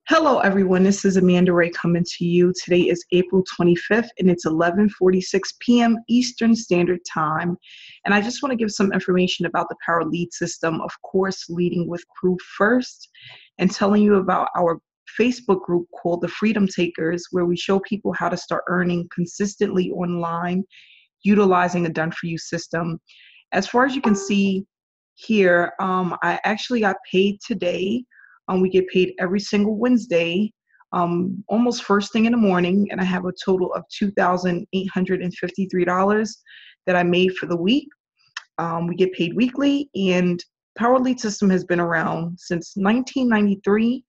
Hello, everyone. This is Amanda Ray coming to you. Today is April 25th, and it's 11:46 p.m. Eastern Standard Time. And I just want to give some information about the Power Lead system, of course, leading with proof first, and telling you about our Facebook group called the Freedom Takers, where we show people how to start earning consistently online utilizing a done-for-you system. As far as you can see here, I actually got paid today. We get paid every single Wednesday, almost first thing in the morning, and I have a total of $2,853 that I made for the week. We get paid weekly, and Power Lead System has been around since 1993,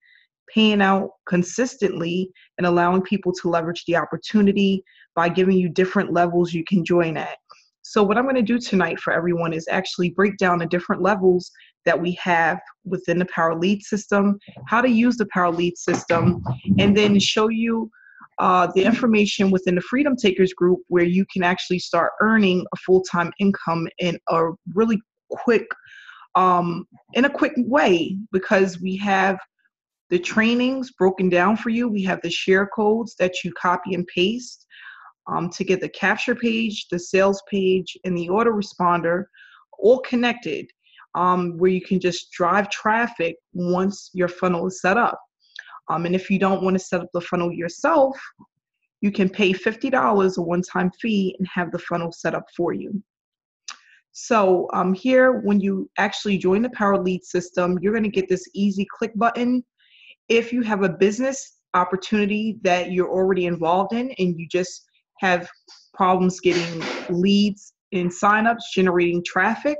paying out consistently and allowing people to leverage the opportunity by giving you different levels you can join at. So what I'm going to do tonight for everyone is actually break down the different levels that we have within the Power Lead system, how to use the Power Lead system, and then show you the information within the Freedom Takers group where you can actually start earning a full-time income in a really quick, way, because we have the trainings broken down for you. We have the share codes that you copy and paste to get the capture page, the sales page, and the autoresponder all connected, where you can just drive traffic once your funnel is set up. And if you don't want to set up the funnel yourself, you can pay $50, a one-time fee, and have the funnel set up for you. So here, when you actually join the Power Lead system, you're going to get this easy click button. If you have a business opportunity that you're already involved in and you just have problems getting leads and signups, generating traffic,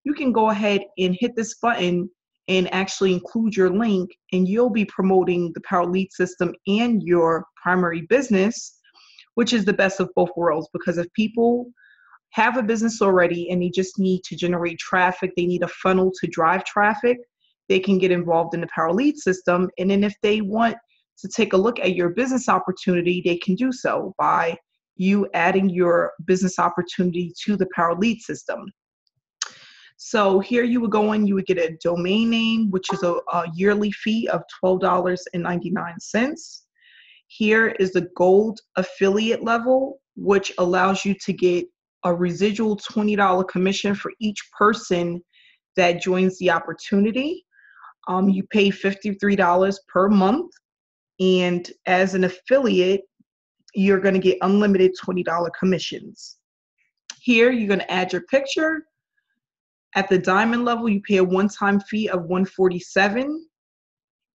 you can go ahead and hit this button and actually include your link, and you'll be promoting the Power Lead system and your primary business, which is the best of both worlds. Because if people have a business already and they just need to generate traffic, they need a funnel to drive traffic, they can get involved in the Power Lead system. And then if they want to take a look at your business opportunity, they can do so by you adding your business opportunity to the Power Lead system. So here you would go in, you would get a domain name, which is a yearly fee of $12.99. Here is the gold affiliate level, which allows you to get a residual $20 commission for each person that joins the opportunity. You pay $53 per month, and as an affiliate, you're going to get unlimited $20 commissions. Here, you're going to add your picture. At the diamond level, you pay a one-time fee of $147,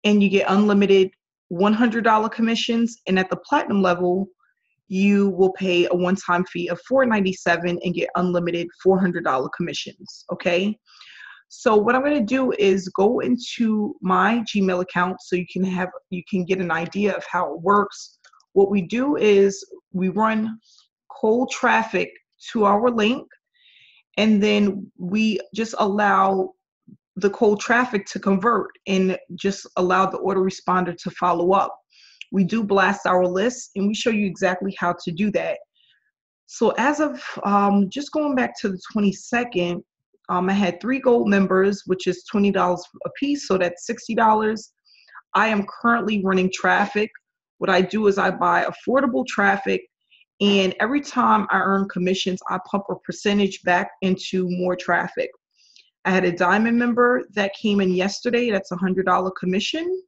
and you get unlimited $100 commissions. And at the platinum level, you will pay a one-time fee of $497 and get unlimited $400 commissions. Okay. So what I'm going to do is go into my Gmail account so you can get an idea of how it works. What we do is we run cold traffic to our link, and then we just allow the cold traffic to convert and just allow the autoresponder to follow up. We do blast our list, and we show you exactly how to do that. So as of just going back to the 22nd, I had 3 gold members, which is $20 a piece, so that's $60. I am currently running traffic. What I do is I buy affordable traffic, and every time I earn commissions, I pump a percentage back into more traffic. I had a diamond member that came in yesterday. That's a $100 commission.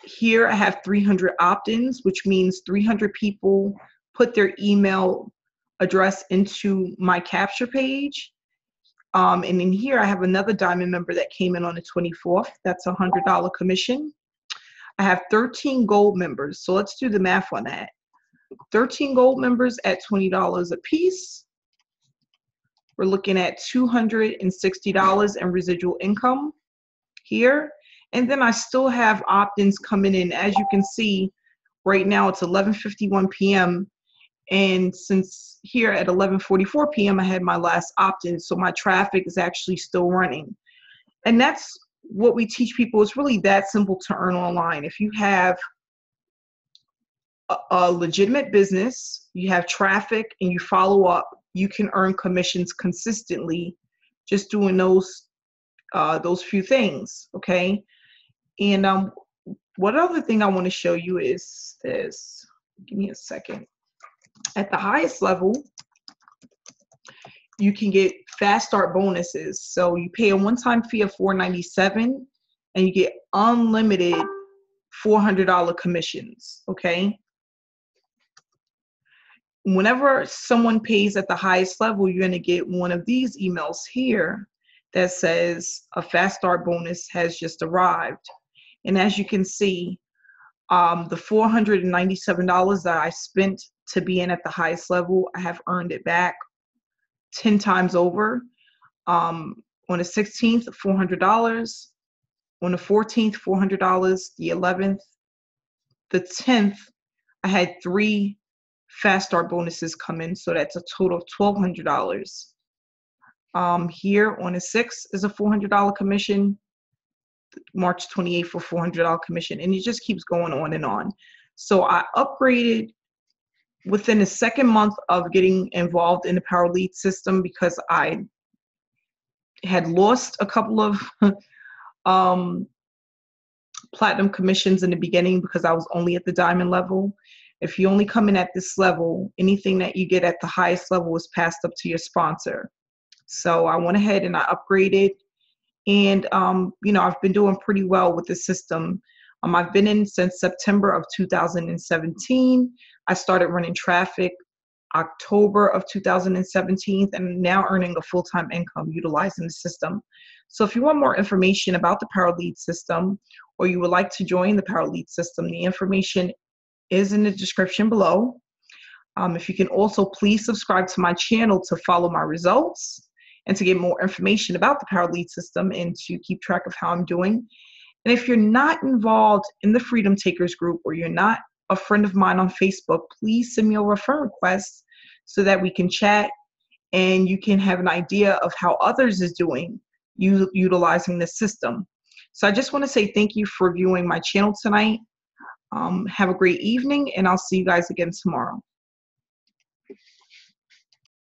Here I have 300 opt-ins, which means 300 people put their email address into my capture page. And in here I have another diamond member that came in on the 24th. That's a $100 commission. I have 13 gold members. So let's do the math on that. 13 gold members at $20 a piece. We're looking at $260 in residual income here. And then I still have opt-ins coming in. As you can see, right now it's 11:51 p.m. And since here at 11:44 p.m., I had my last opt-in, so my traffic is actually still running. And that's what we teach people. It's really that simple to earn online. If you have a legitimate business, you have traffic, and you follow up, you can earn commissions consistently just doing those few things, okay? And what other thing I want to show you is this. Give me a second. At the highest level, you can get fast start bonuses. So you pay a one-time fee of $497 and you get unlimited $400 commissions, okay? Whenever someone pays at the highest level, you're gonna get one of these emails here that says a fast start bonus has just arrived. And as you can see, the $497 that I spent to be in at the highest level, I have earned it back 10 times over. On the 16th, $400. On the 14th, $400. The 11th, the 10th, I had 3 fast start bonuses come in, so that's a total of $1,200. Here on the 6th is a $400 commission. March 28th for $400 commission, and it just keeps going on and on. So I upgraded within the second month of getting involved in the Power Lead system because I had lost a couple of platinum commissions in the beginning because I was only at the diamond level. If you only come in at this level, anything that you get at the highest level is passed up to your sponsor. So I went ahead and I upgraded. And, you know, I've been doing pretty well with the system. I've been in since September of 2017. I started running traffic October of 2017 and now earning a full-time income utilizing the system. So if you want more information about the Power Lead system or you would like to join the Power Lead system, the information is in the description below. If you can also please subscribe to my channel to follow my results and to get more information about the Power Lead system and to keep track of how I'm doing. And if you're not involved in the Freedom Takers group or you're not a friend of mine on Facebook, please send me over a friend request so that we can chat and you can have an idea of how others is doing utilizing this system. So I just want to say thank you for viewing my channel tonight. Have a great evening, and I'll see you guys again tomorrow.